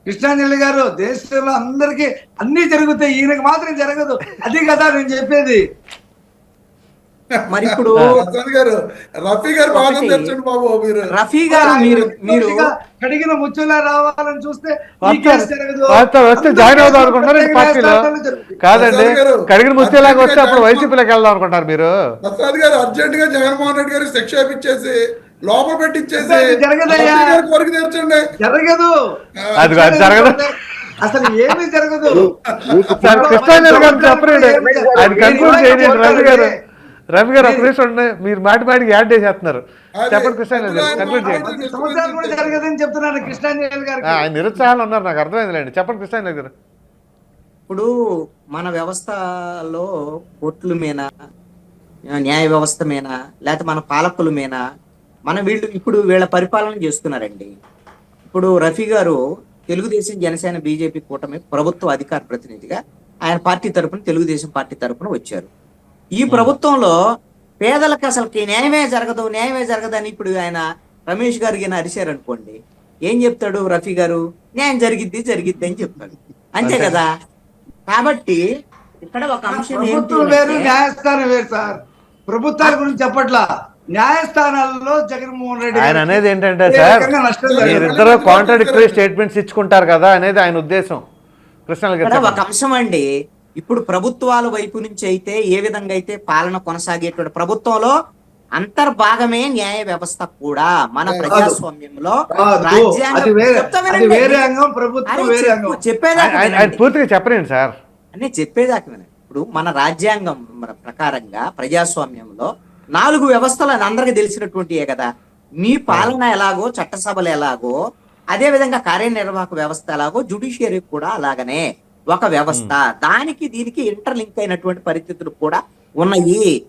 కృష్ణాంజలి గారు, దేశంలో అందరికీ అన్ని జరుగుతాయి, ఈయనకి మాత్రం జరగదు. అది కదా నేను చెప్పేది. మరి ఇప్పుడు ప్రసాద్ గారు, రఫీ గారు బాధ తెచ్చండి బాబు. మీరు రఫీ గారు మీరు కడిగిన ముచ్చులా రావాలని చూస్తే ఈ వస్తారు కేసు జరగదు. వస్తే జాయిన్ అవుదాం అనుకుంటున్నారు ఈ పార్టీలో. కాదండి, కడిగిన ముచ్చేలాగా వస్తే అప్పుడు వైసీపీలోకి వెళ్దాం అనుకుంటారు మీరు. ప్రసాద్ గారు అర్జెంట్ గా జగన్మోహన్ రెడ్డి గారు శిక్ష ఇప్పించేసి లోపల పెట్టించేసి జరగదయ్యా. రఫీ గారి కోరిక తీర్చండి. జరగదు, అది జరగదు, అసలు ఏమీ జరగదు. కృష్ణాంజలి గారు చెప్పండి, ఆయన కన్క్లూడ్ చేయండి. రవి గారు ఒక నిమిషం ఉండండి, మీరు మాటికి యాడ్ చేసేస్తున్నారు. చెప్పండి కృష్ణాంజలి గారు, కన్క్లూడ్ చేయండి. సంవత్సరాలు కూడా జరగదని చెప్తున్నాను కృష్ణాంజలి గారు. ఆయన నిరుత్సాహాలు ఉన్నారు, నాకు అర్థమైందిలేండి. చెప్పండి కృష్ణాంజలి గారు. ఇప్పుడు మన వ్యవస్థలో కోర్టుల మీద, న్యాయ వ్యవస్థ మీద, లేకపోతే మన పాలకుల మీద వీళ్ళు ఇప్పుడు వీళ్ళ పరిపాలన చేస్తున్నారండి. ఇప్పుడు రఫీ గారు తెలుగుదేశం, జనసేన, బీజేపీ కూటమి ప్రభుత్వ అధికార ప్రతినిధిగా ఆయన పార్టీ తరపున, తెలుగుదేశం పార్టీ తరపున వచ్చారు. ఈ ప్రభుత్వంలో పేదలకు అసలుకి న్యాయమే జరగదు అని ఇప్పుడు ఆయన రమేష్ గారికి అరిశారు అనుకోండి, ఏం చెప్తాడు రఫీ గారు? న్యాయం జరిగిద్ది అని చెప్తాడు, అంతే కదా. కాబట్టి ఇక్కడ ఒక అంశం ప్రభుత్వం వేరు, న్యాయస్థానం వేరు సార్. ప్రభుత్వాల గురించి చెప్పట్లా, న్యాయస్థానాల్లో జగన్మోహన్ రెడ్డి ఆయన అనేది ఏంటంటే సార్, మీరిద్దరు కాంట్రాడిక్టరీ స్టేట్మెంట్స్ ఇచ్చుకుంటారు కదా అనేది ఆయన ఉద్దేశం. కృష్ణాంజలి గారు ఒక అంశం అండి. ఇప్పుడు ప్రభుత్వాల వైపు నుంచి అయితే ఏ విధంగా అయితే పాలన కొనసాగేటువంటి ప్రభుత్వంలో అంతర్భాగమే న్యాయ వ్యవస్థ కూడా. మన ప్రజాస్వామ్యంలో పూర్తిగా చెప్పండి సార్ అని చెప్పేదాకా వినండి. ఇప్పుడు మన రాజ్యాంగం ప్రకారంగా ప్రజాస్వామ్యంలో 4 వ్యవస్థలు అందరికి తెలిసినటువంటియే కదా. మీ పాలన ఎలాగో, చట్టసభలు ఎలాగో, అదే విధంగా కార్యనిర్వాహక వ్యవస్థ ఎలాగో, జ్యుడిషియరీ కూడా అలాగనే ఒక వ్యవస్థ. దానికి దీనికి ఇంటర్లింక్ అయినటువంటి పరిస్థితులు కూడా ఉన్నాయి.